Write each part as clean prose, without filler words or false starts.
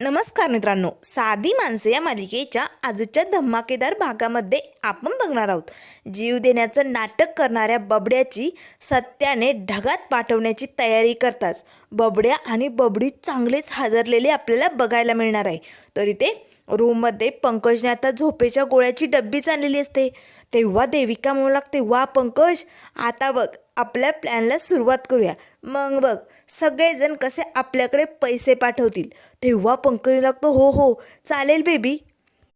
नमस्कार मित्रांनो, साधी माणसे या मालिकेच्या आजच्या धमाकेदार भागामध्ये आपण बघणार आहोत. जीव देण्याचं नाटक करणाऱ्या बबड्याची सत्याने ढगात पाठवण्याची तयारी करताच बबड्या आणि बबडी चांगलेच हादरलेले आपल्याला बघायला मिळणार आहे. तर इथे रूममध्ये पंकजने आता झोपेच्या गोळ्याची डब्बीच आणलेली असते. तेव्हा देविका म्हणू लागते, वा पंकज, आता बघ आपल्या प्लॅनला सुरुवात करूया. मग बघ सगळेजण कसे आपल्याकडे पैसे पाठवतील. तेव्हा पंकज लागतो, हो हो चालेल बेबी.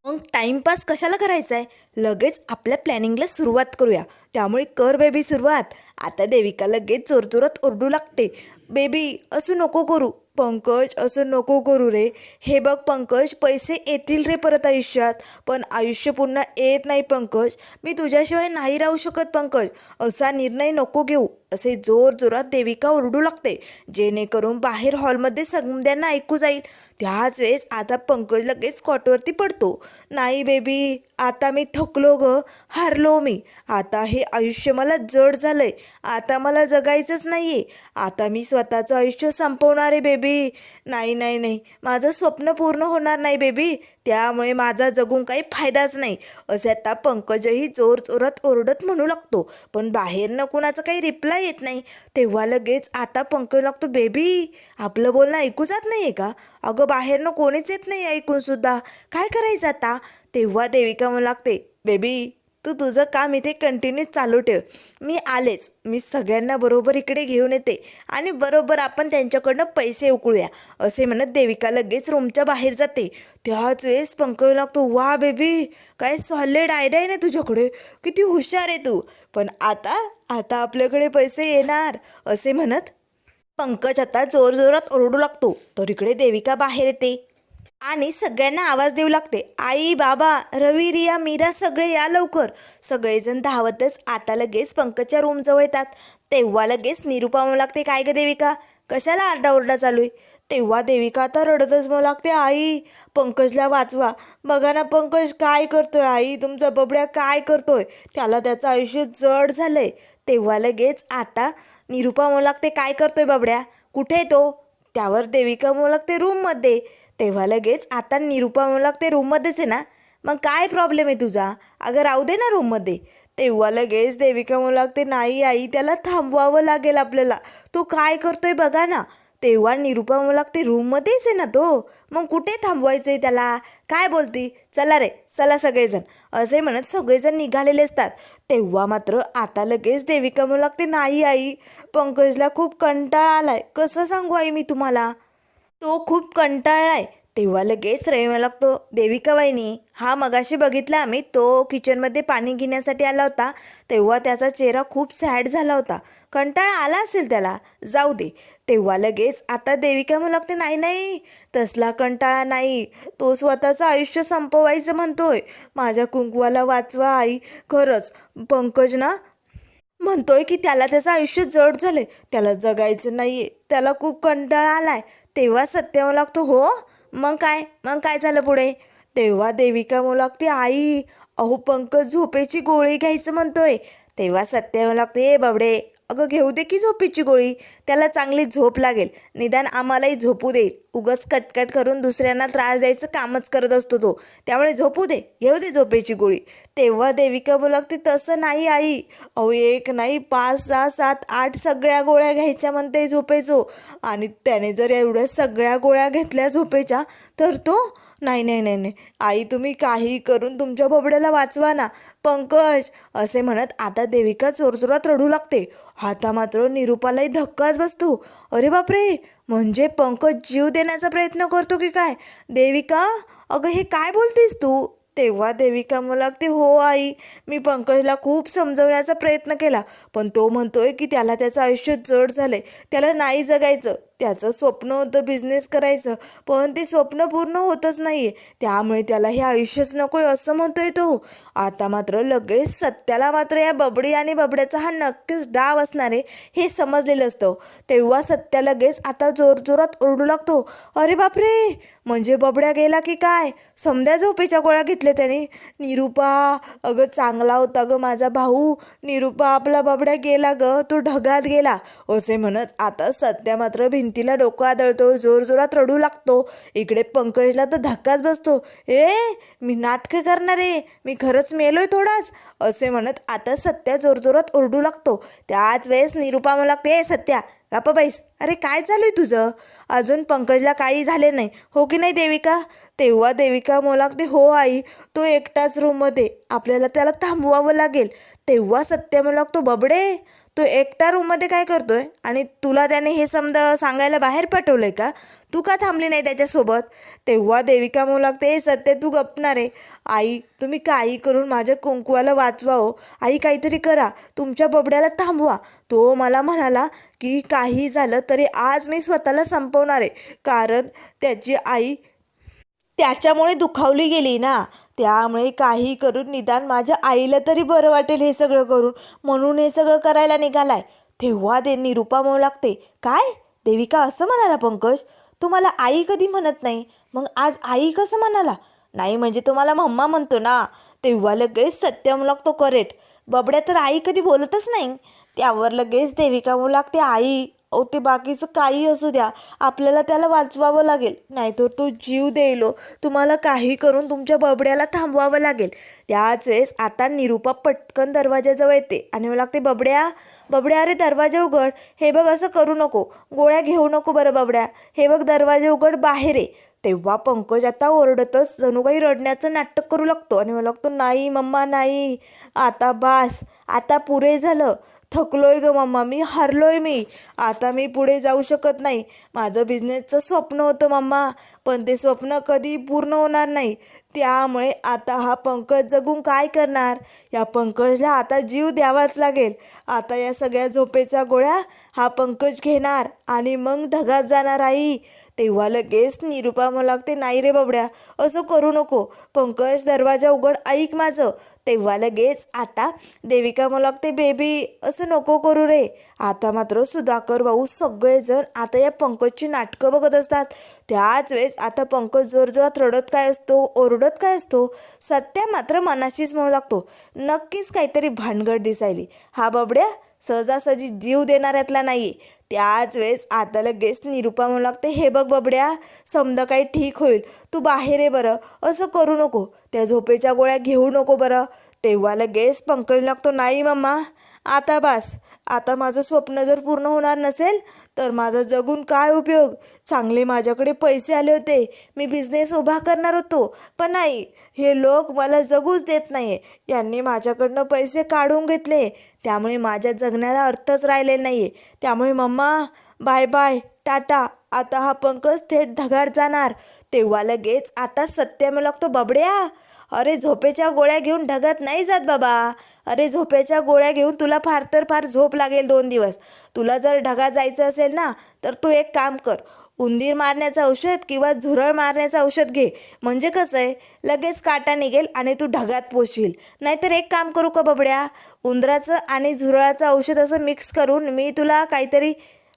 मग टाईमपास कशाला करायचा आहे, लगेच आपल्या प्लॅनिंगला सुरुवात करूया. त्यामुळे कर बेबी सुरुवात. आता देविका लगेच जोरजोरात ओरडू लागते, बेबी असं नको करू. पंकज असं नको करू रे. हे बघ पंकज, पैसे येतील रे परत आयुष्यात, पण आयुष्य पुन्हा येत नाही पंकज. मी तुझ्याशिवाय नाही राहू शकत पंकज. असा निर्णय नको घेऊ, असे जोरजोरात देविका ओरडू लागते, जेणेकरून बाहेर हॉलमध्ये सगळ्यांना ऐकू जाईल. त्याच वेळेस आता पंकज लगेच कॉटवरती पडतो. नाही बेबी, आता मी थकलो ग, हारलो मी. आता हे आयुष्य मला जड झालंय. आता मला जगायचंच नाही आहे. आता मी स्वतःचं आयुष्य संपवणार आहे बेबी. नाही नाही नाही, माझं स्वप्न पूर्ण होणार नाही बेबी. त्यामुळे माझा जगून काही फायदाच नाही, असे आता पंकजही जोरजोरात ओरडत म्हणू लागतो. पण बाहेरनं कुणाचं काही रिप्लाय येत नाही. तेव्हा लगेच आता पंकज लागतो, बेबी आपलं बोलणं ऐकू जात नाही आहे का? अगं बाहेरनं कोणीच येत नाही ऐकूनसुद्धा, काय करायचं आता? तेव्हा देविका म्हणू लागते, बेबी तू तुझं काम इथे कंटिन्यू चालू ठेव. मी आलेच, मी सगळ्यांना बरोबर इकडे घेऊन येते आणि बरोबर आपण त्यांच्याकडनं पैसे उकळूया, असे म्हणत देविका लगेच रूमच्या बाहेर जाते. त्याच वेळेस पंकज लागतो, वा बेबी, काय सॉलिड आयडिया आहे ना तुझ्याकडे, किती हुशार आहे तू. पण आता आता आपल्याकडे पैसे येणार, असे म्हणत पंकज आता जोरजोरात ओरडू लागतो. तर इकडे देविका बाहेर येते आणि सगळ्यांना आवाज देऊ लागते, आई बाबा रवी रिया मीरा सगळे या लवकर. सगळेजण धावतच आता लगेच पंकजच्या रूमजवळ येतात. तेव्हा लगेच निरुपा म्हणू लागते, काय ग देविका, कशाला आरडाओरडा चालू आहे? तेव्हा देविका आता रडतच म्हणू लागते, आई पंकजला वाचवा. बघा ना पंकज काय करतोय, आई तुमचा बबड्या काय करतोय, त्याला त्याचं आयुष्य जड झालंय. तेव्हा लगेच आता निरुपा म्हणू लागते, काय करतोय बबड्या, कुठे आहे तो? त्यावर देविका म्हणू लागते, रूममध्ये. तेव्हा लगेच आता निरुपा म्हणू लागते, रूममध्येच आहे ना, मग काय प्रॉब्लेम आहे तुझा, अगं राहू दे ना रूममध्ये. तेव्हा लगेच देविका म्हणू लागते, नाही आई त्याला थांबवावं लागेल आपल्याला, तो काय करतोय बघा ना. तेव्हा निरुपा म्हणू लागते, रूममध्येच आहे ना तो, मग कुठे थांबवायचं आहे त्याला, काय बोलती, चला रे चला सगळेजण, असे म्हणत सगळेजण निघालेले असतात. तेव्हा मात्र आता लगेच देविका म्हणू लागते, नाही आई पंकजला खूप कंटाळा आलाय, कसं सांगू आई मी तुम्हाला, तो खूप कंटाळलाय. तेव्हा लगेच रवी लागतो, देविका वहिनी, हा मगाशी बघितला आम्ही, तो किचनमध्ये पाणी घेण्यासाठी आला होता, तेव्हा त्याचा चेहरा खूप सॅड झाला होता, कंटाळा आला असेल त्याला, जाऊ दे. तेव्हा लगेच आता देविका म्हणू लागते, नाही नाही तसला कंटाळा नाही, तो स्वतःचं आयुष्य संपवायचं म्हणतोय. माझ्या कुंकवाला वाचवा आई. खरंच पंकज ना म्हणतोय की त्याला त्याचं आयुष्य जड झालंय, त्याला जगायचं नाहीये, त्याला खूप कंटाळा आलाय. तेव्हा सत्य म्हणू लागतो, हो मग काय झालं पुढे? तेव्हा देविका म्हणू लागते, आई अहो पंकज झोपेची गोळी घ्यायचं म्हणतोय. तेव्हा सत्य म्हणू लागते, ए बाबडे, अगं घेऊ दे की झोपेची गोळी, त्याला चांगली झोप लागेल, निदान आम्हालाही झोपू देईल. उगाच कटकट करून दुसऱ्यांना त्रास द्यायचं कामच करत असतो तो, त्यामुळे झोपू दे, घेऊ दे झोपेची गोळी. तेव्हा देविका म्हणू लागते, तसं नाही आई, अहो एक नाही 5 6 7 8 सगळ्या गोळ्या घ्यायच्या म्हणते झोपेचो, आणि त्याने जर एवढ्या सगळ्या गोळ्या घेतल्या झोपेच्या तर तो नाही नाही नाही नाही आई, तुम्ही काही करून तुमच्या बबड्याला वाचवा ना पंकज, असे म्हणत आता देविका जोरजोरात रडू लागते. आता मात्र निरुपालाही धक्काच बसतो, अरे बापरे, म्हणजे पंकज जीव देण्याचा प्रयत्न करतो की काय? देविका अगं हे काय बोलतेस तू? तेव्हा देविका म्हणू लागते, हो आई, मी पंकजला खूप समजवण्याचा प्रयत्न केला, पण तो म्हणतोय की त्याला त्याचं आयुष्य जड झालंय, त्याला नाही जगायचं, त्याचं स्वप्न होतं बिझनेस करायचं, पण ते स्वप्न पूर्ण होतच नाही आहे, त्यामुळे त्याला हे आयुष्यच नको आहे असं म्हणतोय तो. आता मात्र लगेच सत्याला मात्र या बबडी आणि बबड्याचा हा नक्कीच डाव असणार आहे हे समजलेलं असतं. तेव्हा सत्या लगेच आता जोरजोरात ओरडू लागतो, अरे बापरे, म्हणजे बबड्या गेला की काय? समध्या झोपेच्या गोळ्या घेतल्या त्याने. निरुपा अगं चांगला होता ग माझा भाऊ, निरुपा आपला बबड्या गेला ग, तो ढगात गेला, असे म्हणत आता सत्या मात्र भिंती भिंतीला डोकं आदळतो, जोरजोरात रडू लागतो. इकडे पंकजला तर धक्काच बसतो. मी नाटकं करणार आहे, मी खरंच मेलोय थोडाच असे म्हणत आता सत्या जोरजोरात ओरडू लागतो. त्याच वेळेस निरुपा म्हणू लागते, सत्या गप्पा बाईस, अरे काय चालू आहे तुझं? अजून पंकजला काही झाले नाही हो की नाही देविका? तेव्हा देविका म्हणू लागते, हो आई, तो एकटाच रूममध्ये, आपल्याला त्याला थांबवावं लागेल. तेव्हा सत्य म्हणू लागतो, बबडे तो एकटा रूममध्ये काय करतोय? आणि तुला त्याने हे सांगायला बाहेर पाठवलंय का? तू का थांबली नाही त्याच्यासोबत? तेव्हा देविका म्हणू लागते, सत्य तू गपणार आहे. आई, तुम्ही काही करून माझ्या कुंकवाला वाचवा हो. आई काहीतरी करा, तुमच्या बबड्याला थांबवा. तो मला म्हणाला की काही झालं तरी आज मी स्वतःला संपवणार आहे, कारण त्याची आई त्याच्यामुळे दुखावली गेली ना. त्यामुळे काही करून निदान माझ्या आईला तरी बरं वाटेल हे सगळं करून, म्हणून हे सगळं करायला निघालाय. तेव्हा निरुपा म्हणू लागते, काय देविका असं म्हणाला पंकज? तू मला आई कधी म्हणत नाही, मग आज आई कसं म्हणाला? नाही म्हणजे तो मला मम्मा म्हणतो ना. तेव्हा लगेच सत्य म्हणू लागतो, करेक्ट, बबड्या तर आई कधी बोलतच नाही. त्यावर लगेच देविका म्हणू लागते, आई ते बाकीचं काही असू द्या, आपल्याला त्याला वाचवावं लागेल, नाहीतर तो जीव देईल. तुम्हाला काही करून तुमच्या बबड्याला थांबवावं लागेल. त्याच वेळेस आता निरुपा पटकन दरवाजाजवळ येते आणि मला लागते, बबड्या बबड्या अरे दरवाजा उघड. हे बघ असं करू नको, गोळ्या घेऊ नको बरं बबड्या, हे बघ दरवाजा उघड, बाहेर आहे. तेव्हा पंकज आता ओरडतच जणू काही रडण्याचं नाटक करू लागतो आणि मला लागतो, नाही मम्मा नाही, आता बास, आता पुरे झालं, थकलोय ग मम्मा, मी हारलोय, आता मी पुढे जाऊ शकत नाही. माझं बिझनेसचं स्वप्न होतं मम्मा, पण ते स्वप्न कधी पूर्ण होणार नाही. त्यामुळे आता हा पंकज जगून काय करणार? या पंकजला आता जीव द्यावाच लागेल. आता या सगळ्या झोपेच्या गोळ्या हा पंकज घेणार आणि मग ढगात जाणार आई. तेव्हा लगेच निरुपा म्हणू लागते, नाही रे बबड्या, असं करू नको, पंकज दरवाजा उघड, ऐक माझं. तेव्हा लगेच आता देविका म्हणू लागते, बेबी असं नको करू रे. आता मात्र सुधाकर भाऊ सगळेजण आता या पंकजची नाटकं बघत असतात. त्याच वेळेस आता पंकज जोरजोरात रडत काय असतो, ओरडत काय असतो. सत्या मात्र मनाशीच म्हणू लागतो, नक्कीच काहीतरी भानगड दिसायली, हा बबड्या सहजासहजी जीव देणाऱ्यातला नाही. त्याच वेळेस आता लगेच निरुपा म्हणू लागते, हे बघ बबड्या, समजा काही ठीक होईल, तू बाहेर आहे बरं, असं करू नको, त्या झोपेच्या गोळ्या घेऊ नको बरं. तेव्हा लगेच पंकज लागतो, नाही मम्मा, आता बास, आता माझं स्वप्न जर पूर्ण होणार नसेल तर माझा जगून काय उपयोग? चांगले माझ्याकडे पैसे आले होते, मी बिझनेस उभा करणार होतो, पण नाही, हे लोक मला जगूच देत नाही. यांनी माझ्याकडनं पैसे काढून घेतले, त्यामुळे माझ्या जगण्याला अर्थच राहिलेला नाही आहे. त्यामुळे मम्मा बाय बाय, टाटा, आता हा पंकज थेट ढगात जाणार. तेव्हा लगेच आता सत्य म्हणू लागतो, बबड्या अरे झोपेच्या गोळ्या घेऊन ढगात नाही जात बाबा, अरे झोपेच्या गोळ्या घेऊन तुला फार तर फार झोप लागेल 2 दिवस. तुला जर ढगात जायचं असेल ना तर तू एक काम कर, उंदीर मारण्याचं औषध किंवा झुरळ मारण्याचं औषध घे. म्हणजे कसं आहे, लगेच काटा निघेल आणि तू ढगात पोचशील. नाहीतर एक काम करू का बबड्या, उंदराचं आणि झुरळाचं औषध असं मिक्स करून मी तुला काहीतरी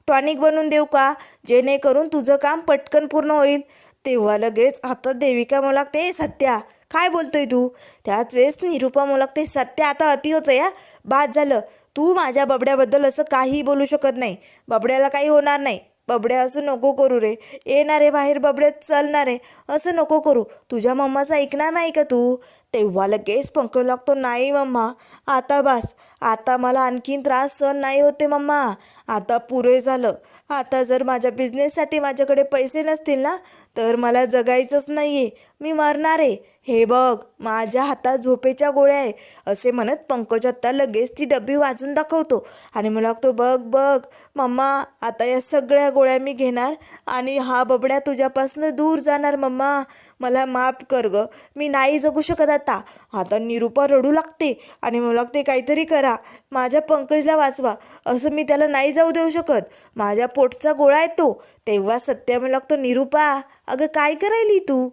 टॉनिक बनवून देऊ का, जेणेकरून तुझं काम पटकन पूर्ण होईल. तेव्हा लगेच आता देविका म्हणू लागते, सत्या काय बोलतोय तू? त्याच वेळेस निरुपा म्हणू लागते, सत्य आता अति होतं या, बाद झालं, तू माझ्या बबड्याबद्दल असं काही बोलू शकत नाही, बबड्याला काही होणार नाही. बबड्या असं नको करू रे, येणार आहे बाहेर बबड्यात चालणार आहे, असं नको करू, तुझ्या मम्माचं ऐकणार नाही का तू? तेव्हा लगेच पंकज लागतो, नाही मम्मा, आता बास, आता मला आणखीन त्रास सहन नाही होते मम्मा, आता पुरे झालं. आता जर माझ्या बिझनेससाठी माझ्याकडे पैसे नसतील ना तर मला जगायचंच नाही आहे, मी मरणार आहे. हे बघ, माझ्या हातात झोपेच्या गोळ्या आहे, असे म्हणत पंकज आत्ता लगेच ती डबी वाजून दाखवतो आणि मला लागतो, बघ बघ मम्मा, आता या सगळ्या गोळ्या मी घेणार आणि हा बबड्या तुझ्यापासून दूर जाणार मम्मा, मला माफ कर ग, मी नाही जगू शकत आता. आता निरुपा रडू लागते आणि मला लागते, काहीतरी करा, माझ्या पंकजला वाचवा, असं मी त्याला नाही जाऊ देऊ शकत, माझ्या पोटचा गोळा आहे तो. तेव्हा सत्य मला लागतो, निरुपा अगं काय करायली तू?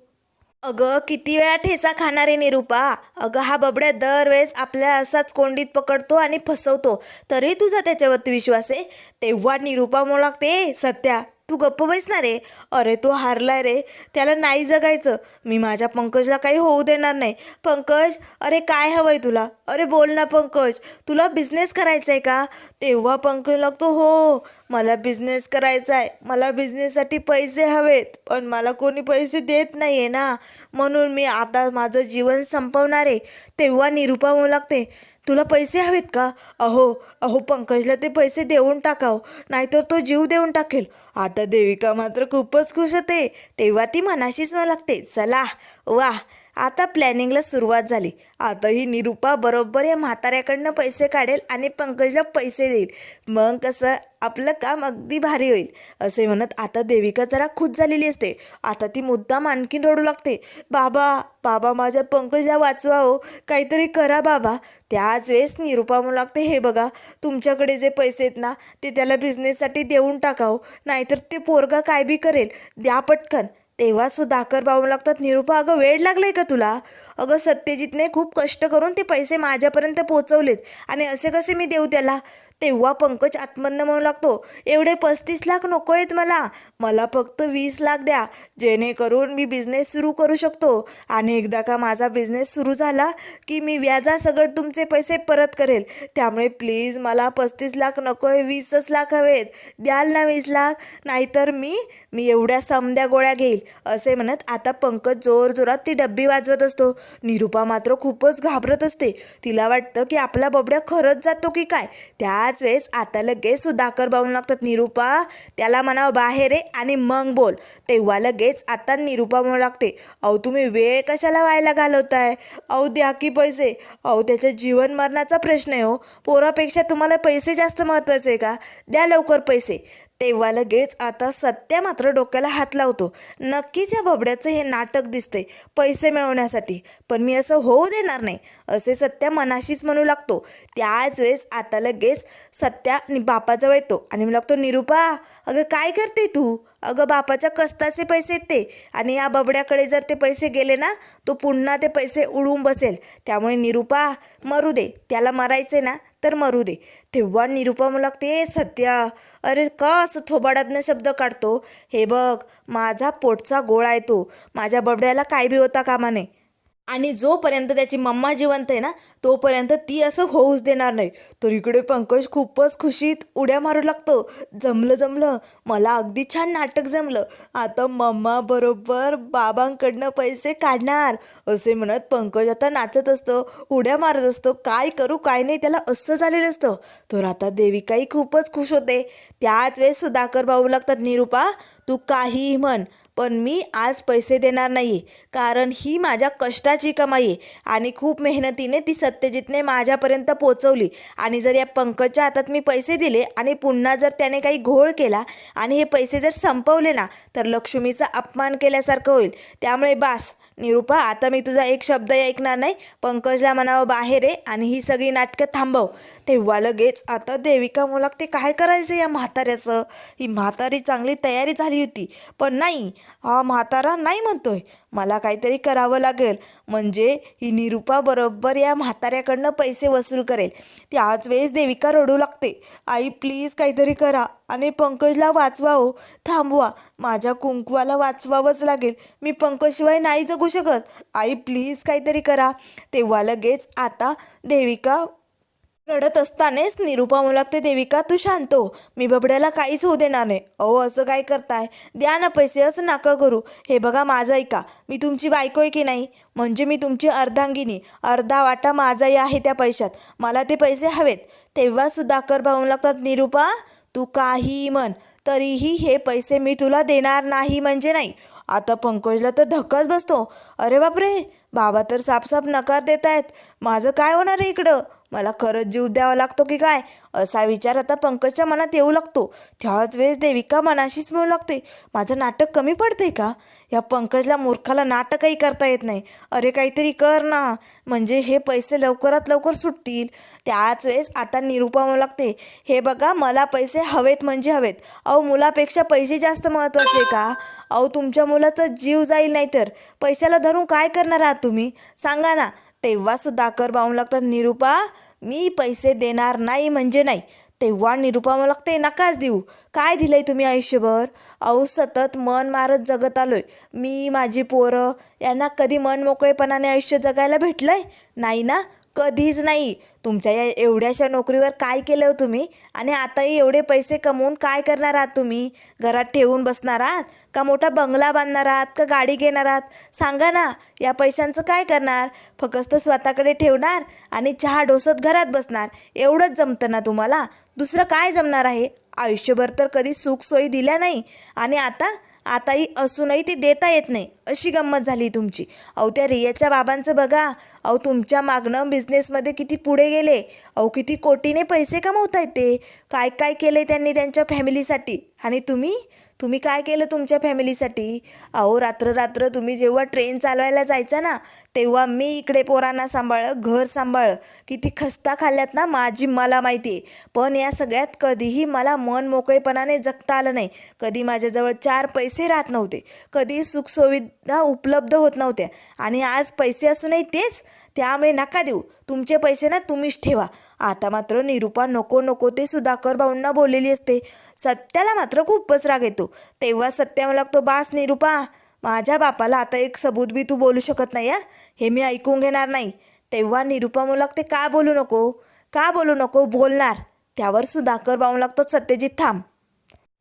अगं किती वेळा ठेचा खाणार आहे निरुपा? अगं हा बबड्या दरवेळेस आपल्या असाच कोंडीत पकडतो आणि फसवतो, तरी तुझा त्याच्यावरती विश्वास आहे? तेव्हा निरुपा म्हणू लागते, सत्या तू गप्प बसणार रे? अरे तो हारलाय रे, त्याला नाही जगायचं. मी माझ्या पंकजला काही होऊ देणार नाही. पंकज, अरे काय हवंय तुला? अरे बोल ना पंकज, तुला बिझनेस करायचा आहे का? तेव्हा पंकज लागतो, हो मला बिझनेस करायचा आहे, मला बिझनेससाठी पैसे हवेत, पण मला कोणी पैसे देत नाही आहे ना, म्हणून मी आता माझं जीवन संपवणार आहे. तेव्हा निरुपा म्हणू लागते, तुला पैसे हवेत का? अहो अहो पंकजला ते पैसे देऊन टाकाव, नाहीतर तो जीव देऊन टाकेल. आता देविका मात्र खूपच खुश होते. तेव्हा ती मनाशीच म्हणू लागते, चला वा, आता प्लॅनिंगला सुरुवात झाली. आता ही निरुपा बरोबर या म्हाताऱ्याकडनं पैसे काढेल आणि पंकजला पैसे देईल. मग कसं आपलं काम अगदी भारी होईल. असे म्हणत आता देविका जरा खुश झालेली असते. आता ती मुद्दाम आणखीन रडू लागते, बाबा बाबा माझ्या पंकजला वाचवा हो, काहीतरी करा बाबा. त्याच वेळेस निरुपा म्हणू लागते, हे बघा तुमच्याकडे जे पैसे आहेत ना, ते त्याला बिझनेससाठी देऊन टाकाव, नाहीतर ते पोरगा काय बी करेल, द्या पटकन. तेव्हा सुधाकर बाबू लागतात, निरुपा अगं वेळ लागलाय का तुला? अगं सत्यजितने खूप कष्ट करून ते पैसे माझ्यापर्यंत पोचवलेत आणि असे कसे मी देऊ त्याला? तेव्हा पंकज आत्मन्न म्हणू लागतो, एवढे 35 लाख नको आहेत मला फक्त 20 लाख द्या, जेणेकरून मी बिझनेस सुरू करू शकतो. आणि एकदा का माझा बिझनेस सुरू झाला की मी व्याजासकट तुमचे पैसे परत करेल. त्यामुळे प्लीज मला 35 लाख नको आहे, 20च लाख हवेत. द्याल ना 20 लाख? नाहीतर मी एवढ्या समद्या गोळ्या घेईल. असे म्हणत आता पंकज जोरजोरात ती डब्बी वाजवत असतो. निरुपा मात्र खूपच घाबरत असते. तिला वाटतं की आपला बबड्या खरंच जातो की काय. त्याच वेळेस आता लगेच सुधाकर बाबू लागतात, निरुपा त्याला म्हणावं बाहेर आहे आणि मग बोल. तेव्हा लगेच आता निरुपा म्हणू लागते, अहो तुम्ही वेळ कशाला व्हायला घालवताय? अहो द्या की पैसे. अहो त्याच्या जीवन मरणाचा प्रश्न आहे हो, पोरापेक्षा तुम्हाला पैसे जास्त महत्त्वाचे आहे का? द्या लवकर पैसे. तेव्हा लगेच आता सत्या मात्र डोक्याला हात लावतो, नक्कीच या बबड्याचं हे नाटक दिसतंय पैसे मिळवण्यासाठी, पण मी असं होऊ देणार नाही, असे सत्या मनाशीच म्हणू लागतो. त्याच वेळेस आता लगेच सत्या बापाजवळ येतो आणि मी लागतो, निरुपा अगं काय करते तू? अगं बापाच्या कष्टाचे पैसे ते, आणि या बबड्याकडे जर ते पैसे गेले ना, तो पुन्हा ते पैसे उडवून बसेल. त्यामुळे निरुपा मरू दे, त्याला मरायचे ना तर मरू दे. तेव्हा निरुपा म्हणू लागते, सत्या अरे का असं थोबाडातनं शब्द काढतो? हे बघ माझा पोटचा गोळा आहे तो, माझ्या बबड्याला काय बी होता कामा नये, आणि जोपर्यंत त्याची मम्मा जिवंत आहे ना, तोपर्यंत ती असं होऊच देणार नाही. तर इकडे पंकज खूपच खुशीत उड्या मारू लागतो, जमलं मला अगदी छान नाटक जमलं, आता मम्मा बरोबर बाबांकडनं पैसे काढणार. असे म्हणत पंकज आता नाचत असतो, उड्या मारत असतो, काय करू काय नाही त्याला असं झालेलं असतं. तर आता देविकाही खूपच खुश होते. त्याच वेळेस सुधाकर भाऊ लागतात, निरुपा तू काहीही म्हण, पण मी आज पैसे देणार नाही, कारण ही माझ्या कष्टाची कमाई आहे आणि खूप मेहनतीने ती सत्यजितने माझ्यापर्यंत पोचवली. आणि जर या पंकजच्या हातात मी पैसे दिले आणि पुन्हा जर त्याने काही घोळ केला आणि हे पैसे जर संपवले ना, तर लक्ष्मीचा अपमान केल्यासारखं होईल. त्यामुळे बास निरुपा, आता मी तुझा एक शब्दही ऐकणार नाही. पंकजला म्हणावं बाहेर आहे आणि ही सगळी नाटकं थांबव. तेव्हा लगेच आता देविका म्हणू लागते, काय करायचं या म्हाताऱ्याचं? ही म्हातारी चांगली तयारी झाली होती, पण नाही, हा म्हातारा नाही म्हणतोय, मला काहीतरी करावं लागेल, म्हणजे ही निरुपा बरोबर या म्हाताऱ्याकडनं पैसे वसूल करेल. त्याच वेळेस देविका रडू लागते, आई प्लीज काहीतरी करा आणि पंकजला वाचवा हो, थांबवा, माझ्या कुंकवाला वाचवावंच लागेल, मी पंकजशिवाय नाही जगू शकत, आई प्लीज काहीतरी करा. तेव्हा लगेच आता देविका रडत असतानाच निरुपा म्हणू लागते, देविका तू शांत हो, मी बबड्याला काहीच होऊ देणार नाही. अहो असं काय करताय, द्या ना पैसे, असं नका करू. हे बघा माझं ऐका, मी तुमची बायको आहे की नाही, म्हणजे मी तुमची अर्धांगिनी, अर्धा वाटा माझाही आहे त्या पैशात, मला ते पैसे हवेत. तेव्हा सुधाकर भाऊ लागतात, निरुपा तू काही म्हण तरीही हे पैसे मी तुला देणार नाही म्हणजे नाही. आता पंकजला तर धक्काच बसतो, अरे बापरे, बाबा तर साफ नकार देत आहेत, माझं काय होणार आहे इकडं, मला खरंच जीव द्यावा लागतो की काय, असा विचार आता पंकजच्या मनात येऊ लागतो. त्याच वेळेस देविका मनाशीच म्हणू लागते, माझं नाटक कमी पडतंय का? या पंकजला मूर्खाला नाटकही करता येत नाही, अरे काहीतरी कर ना, म्हणजे हे पैसे लवकरात लवकर सुटतील. त्याच वेळेस आता निरुपा म्हणू लागते, हे बघा मला पैसे हवेत म्हणजे हवेत. अहो मुलापेक्षा पैसे जास्त महत्त्वाचे का? अहो तुमच्या मुलाचा जीव जाईल, नाही तर पैशाला धरून काय करणार आहात तुम्ही, सांगा ना. तेव्हा सुधाकर बावू लागतात, निरुपा मी पैसे देणार नाही म्हणजे नाही, तेव्हा निरुपा मला लागते नकाच देऊ. काय दिलंय तुम्ही आयुष्यभर? अहो सतत मन मारत जगत आलोय. मी माझी पोरं यांना कधी मन मोकळेपणाने आयुष्य जगायला भेटलंय नाही ना, कधीच नाही. तुमच्या या एवढ्याशा नोकरीवर काय केलं हो तुम्ही? आणि आताही एवढे पैसे कमवून काय करणार आहात तुम्ही? घरात ठेवून बसणार आहात का मोठा बंगला बांधणार आहात का गाडी घेणार आहात? सांगा ना, या पैशांचं काय करणार? फक्त स्वतःकडे ठेवणार आणि चहा डोसत घरात बसणार, एवढंच जमतं ना तुम्हाला? दुसरं काय जमणार आहे? आयुष्यभर तर कधी सुखसोयी दिल्या नाही आणि आताही असूनही ती देता येत नाही, अशी गंमत झाली तुमची. अहो त्या रियाच्या बाबांचं बघा. अहो तुमच्या मागणं बिझनेसमध्ये किती पुढे गेले. अहो किती कोटीने पैसे कमवतायत ते. काय काय केले त्यांनी त्यांच्या फॅमिलीसाठी. आणि तुम्ही काय केलं तुमच्या फॅमिलीसाठी? अहो रात्र तुम्ही जेव्हा ट्रेन चालवायला जायचा ना, तेव्हा मी इकडे पोरांना सांभाळलं, घर सांभाळलं. किती खस्ता खाल्ल्यात ना मला माहिती आहे. पण या सगळ्यात कधीही मला मन मोकळेपणाने जगता आलं नाही. कधी माझ्याजवळ 4 पैसे राहत नव्हते, कधी सुखसुविधा उपलब्ध होत नव्हत्या. आणि आज पैसे असूनही तेच. त्यामुळे नका देऊ. तुमचे पैसे ना तुम्हीच ठेवा. आता मात्र निरुपा नको ते सुधाकर भाऊंना बोललेली असते. सत्याला मात्र खूपच राग येतो. तेव्हा सत्या मला लागतो, बास निरुपा, माझ्या बापाला आता एक सबूत बी तू बोलू शकत नाही. हे मी ऐकून घेणार नाही. तेव्हा निरुपा मला लागते, का बोलू नको बोलणार. त्यावर सुधाकर भाऊ लागतो, सत्यजित थांब,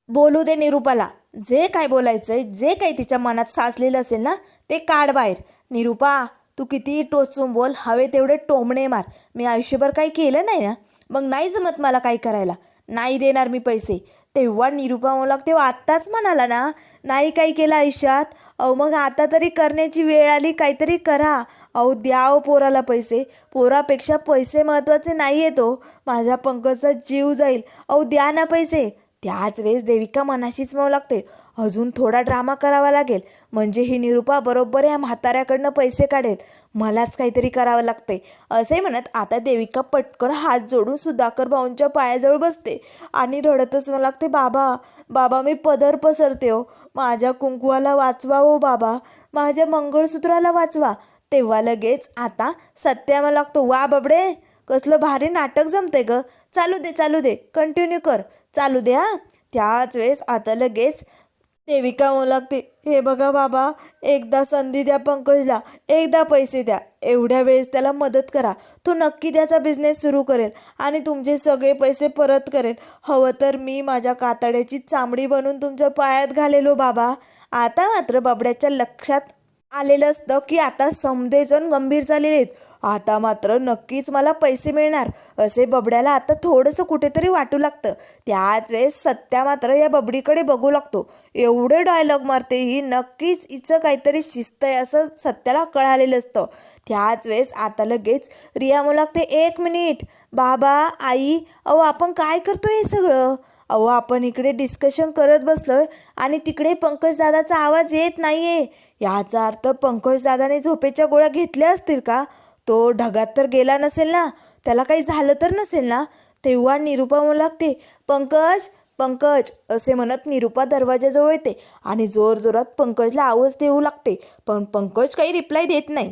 बोलू दे निरुपाला. जे काय बोलायचंय, जे काही तिच्या मनात साचलेलं असेल ना, ते काढ बाहेर. निरुपा, तू किती टोचून बोल, हवे तेवढे टोमणे मार. मी आयुष्यभर काही केलं नाही ना, मग नाही जमत मला काही करायला. नाही देणार मी पैसे. तेव्हा निरुपा मला तेव्हा आत्ताच म्हणाला ना, नाही काही केलं आयुष्यात. अहो मग आता तरी करण्याची वेळ आली, काहीतरी करा. अहो द्या पोराला पैसे. पोरापेक्षा पैसे महत्त्वाचे नाही आहेत हो. माझ्या पंकजचा जीव जाईल. अहो द्या ना पैसे. त्याच वेळेस देविका मनाशीच म्हणू लागते, अजून थोडा ड्रामा करावा लागेल, म्हणजे ही निरुपा बरोबर या म्हाताऱ्याकडनं पैसे काढेल. मलाच काहीतरी करावं लागते. असे म्हणत आता देविका पटकन हात जोडून सुधाकर भाऊंच्या पायाजवळ बसते आणि रडतच म्हणू लागते, बाबा मी पदर पसरते हो. माझ्या कुंकवाला वाचवा हो बाबा, माझ्या मंगळसूत्राला वाचवा. तेव्हा लगेच आता सत्या मला लागतो, वा बबडे, कसलं भारी नाटक जमते ग. चालू दे कंटिन्यू कर, चालू दे हां. त्याच वेळेस आता लगेच देविका म्हणू लागते, हे बघा बाबा, एकदा संधी द्या पंकजला, एकदा पैसे द्या. एवढ्या वेळेस त्याला मदत करा. तो नक्की त्याचा बिझनेस सुरू करेल आणि तुमचे सगळे पैसे परत करेल. हवं तर मी माझ्या कातड्याची चामडी बनवून तुमच्या पायात घालेलो बाबा. आता मात्र बबड्याच्या लक्षात आलेलं असतं की आता समधेजण गंभीर झालेले आहेत. आता मात्र नक्कीच मला पैसे मिळणार, असे बबड्याला आता थोडंसं कुठेतरी वाटू लागतं. त्याच वेळेस सत्या मात्र या बबडीकडे बघू लागतो. एवढे डायलॉग मारते ही, नक्कीच हिचं काहीतरी शिस्त आहे असं सत्याला कळालेलं असतं. त्याच वेळेस आता लगेच रिया म्हणू लागते, 1 मिनिट बाबा, आई, अहो आपण काय करतोय हे सगळं? अहो आपण इकडे डिस्कशन करत बसलोय आणि तिकडे पंकजदादाचा आवाज येत नाहीये. याचा अर्थ पंकजदादाने झोपेच्या गोळ्या घेतल्या असतील का? तो ढगात तर गेला नसेल ना, त्याला काही झालं तर नसेल ना? तेव्हा निरुपा म्हणू लागते, पंकज असे म्हणत निरुपा दरवाजाजवळ येते आणि जोरजोरात पंकजला आवाज देऊ लागते. पण पंकज काही रिप्लाय देत नाही.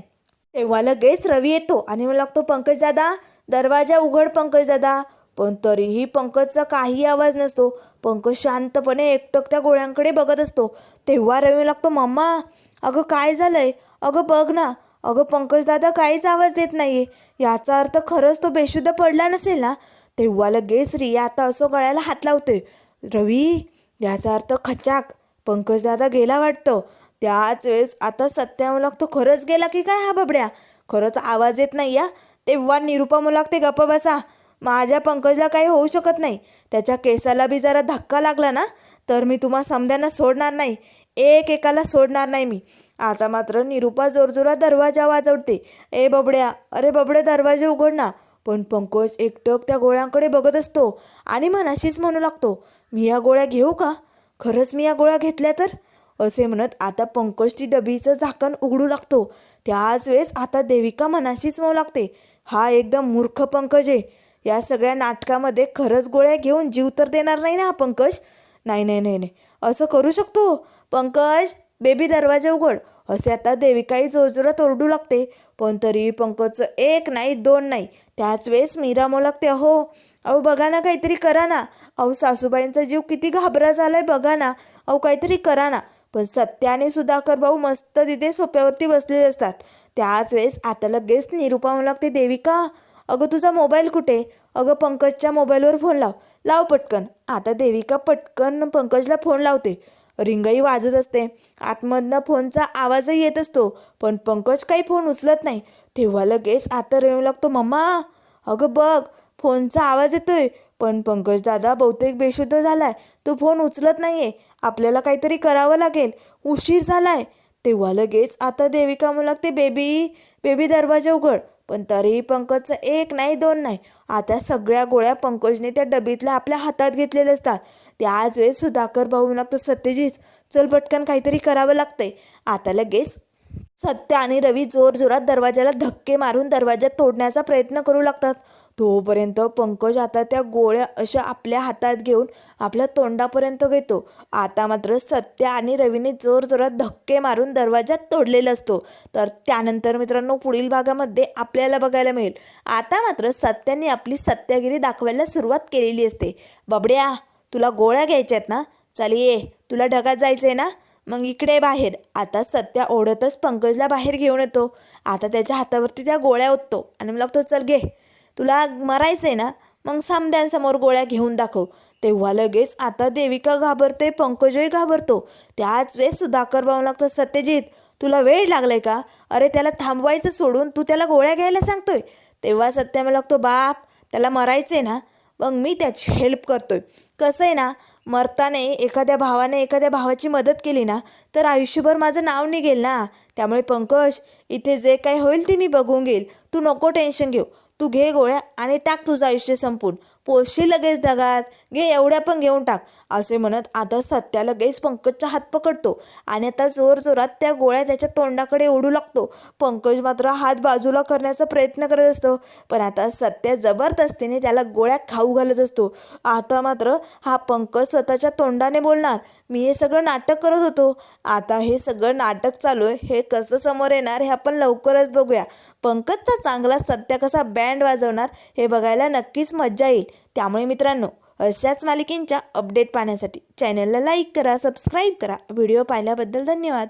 तेव्हा लगेच रवी येतो आणि म्हणू लागतो, पंकजदादा, दरवाजा उघड पंकजदादा. पण तरीही पंकजचा काही आवाज नसतो. पंकज शांतपणे एकटक त्या गोळ्यांकडे बघत असतो. तेव्हा रवी लागतो, मम्मा, अगं काय झालंय? अगं बघ ना, अगं पंकजदादा काहीच आवाज देत नाहीये. याचा अर्थ खरंच तो बेशुद्ध पडला नसेल ना? तेव्हा लगेच रिया आता असं गळ्याला हात लावते. रवी, याचा अर्थ खचाक, पंकजदादा गेला वाटतं. त्याच वेळेस आता सत्या म्हणू लागतो, खरंच गेला की काय हा बबड्या? खरंच आवाज येत नाही या. तेव्हा निरुपा म्हणू लागते, गप्प बसा, माझ्या पंकजला काही होऊ शकत नाही. त्याच्या केसाला बी जरा धक्का लागला ना, तर मी तुम्हा समद्यांना सोडणार नाही, एकाला सोडणार नाही मी. आता मात्र निरुपा जोरजोरात दरवाजा वाजवते, ए बबड्या, अरे बबड्या, दरवाजा उघड ना. पण पंकज एकटक त्या गोळ्यांकडे बघत असतो आणि मनाशीच म्हणू लागतो, मी या गोळ्या घेऊ का? खरंच मी या गोळ्या घेतल्या तर? असे म्हणत आता पंकज ती डबीचं झाकण उघडू लागतो. त्याच वेळेस आता देविका मनाशीच म्हणू लागते, हा एकदम मूर्ख पंकज आहे. या सगळ्या नाटकामध्ये खरंच गोळ्या घेऊन जीव तर देणार नाही ना हा पंकज? नाही, असं करू शकतो? पंकज बेबी, दरवाजा उघड. असे आता देविकाही जोरजोरात ओरडू लागते. पण तरी पंकजचं एक नाही दोन नाही. त्याच वेळेस मीरा म्हणू लागते, अहो बघा ना, काहीतरी करा ना. अहो सासूबाईंचा जीव किती घाबरा झालाय बघा ना. अहो काहीतरी करा ना. पण सत्या आणि सुधाकर भाऊ मस्त तिथे सोप्यावरती बसलेले असतात. त्याच वेळेस आता लगेच निरूपा म्हणू लागते, देविका अगं तुझा मोबाईल कुठे? अगं पंकजच्या मोबाईलवर फोन लाव पटकन. आता देविका पटकन पंकजला फोन लावते. रिंगही वाजत असते. आतमधनं फोनचा आवाजही येत असतो. पण पंकज काही फोन उचलत नाही. तेव्हा लगेच आता येऊ लागतो, मम्मा अगं बघ फोनचा आवाज येतोय. पण पंकज दादा बहुतेक बेशुद्ध झालाय. तो फोन उचलत नाहीये. आपल्याला काहीतरी करावं लागेल. उशीर झालाय. तेव्हा लगेच आता देविका म्हणू लागते, बेबी दरवाजा उघड. पण तरीही पंकजचं एक नाही दोन नाही. आता सगळ्या गोळ्या पंकजने त्या डबीतल्या आपल्या हातात घेतलेल्या असतात. त्याच वेळेस सुधाकर भाऊ लागतं, सत्यजित चल पटकन काहीतरी करावं लागतंय. आता लगेच सत्य आणि रवी जोरजोरात दरवाजाला धक्के मारून दरवाजा तोडण्याचा प्रयत्न करू लागतात. तोपर्यंत पंकज आता त्या गोळ्या अशा आपल्या हातात घेऊन आपल्या तोंडापर्यंत घेतो. आता मात्र सत्य आणि रवीने जोरजोरात धक्के मारून दरवाजा तोडलेला असतो. तर त्यानंतर मित्रांनो पुढील भागामध्ये आपल्याला बघायला मिळेल. आता मात्र सत्याने आपली सत्यागिरी दाखवायला सुरुवात केलेली असते. बबड्या तुला गोळ्या घ्यायच्या आहेत ना? चल ये, तुला ढगात जायचं आहे ना? मग इकडे बाहेर. आता सत्या ओढतच पंकजला बाहेर घेऊन येतो. आता त्याच्या हातावरती त्या गोळ्या ओततो आणि मग लागतो, चल घे, तुला मरायचं आहे ना? मग सामद्यांसमोर गोळ्या घेऊन दाखव. तेव्हा लगेच आता देविका घाबरते, पंकजही घाबरतो. त्याच वेळेस सुधाकर भाऊ लागतं, सत्यजित तुला वेळ लागलाय का? अरे त्याला थांबवायचं सोडून तू त्याला गोळ्या घ्यायला सांगतोय. तेव्हा सत्या मला लागतो, बाप त्याला मरायचं आहे ना? मग मी त्याची हेल्प करतोय. कसं आहे ना, मरताने एखाद्या भावाची मदत केली ना तर आयुष्यभर माझं नाव निघेल ना. त्यामुळे पंकज इथे जे काही होईल ते मी बघून घेईल. तू नको टेन्शन घेऊ. तू घे गोळ्या आणि टाक तुझं आयुष्य संपून. पोचशील लगेच ढगात. घे एवढ्या पण घेऊन टाक. असे म्हणत आता सत्या लगेच पंकजचा हात पकडतो आणि आता जोरजोरात त्या गोळ्या त्याच्या तोंडाकडे ओढू लागतो. पंकज मात्र हात बाजूला करण्याचा प्रयत्न करत असतो. पण आता सत्या जबरदस्तीने त्याला गोळ्या खाऊ घालत असतो. आता मात्र हा पंकज स्वतःच्या तोंडाने बोलणार, मी हे सगळं नाटक करत होतो. आता हे सगळं नाटक चालू आहे. हे कसं समोर येणार हे आपण लवकरच बघूया. पंकजचा चांगला सत्या कसा बँड वाजवणार हे बघायला नक्कीच मज्जा येईल. त्यामुळे मित्रांनो अशाच मालिकेंच्या अपडेट पाहण्यासाठी चॅनलला लाईक करा, सबस्क्राईब करा. व्हिडिओ पाहिल्याबद्दल धन्यवाद.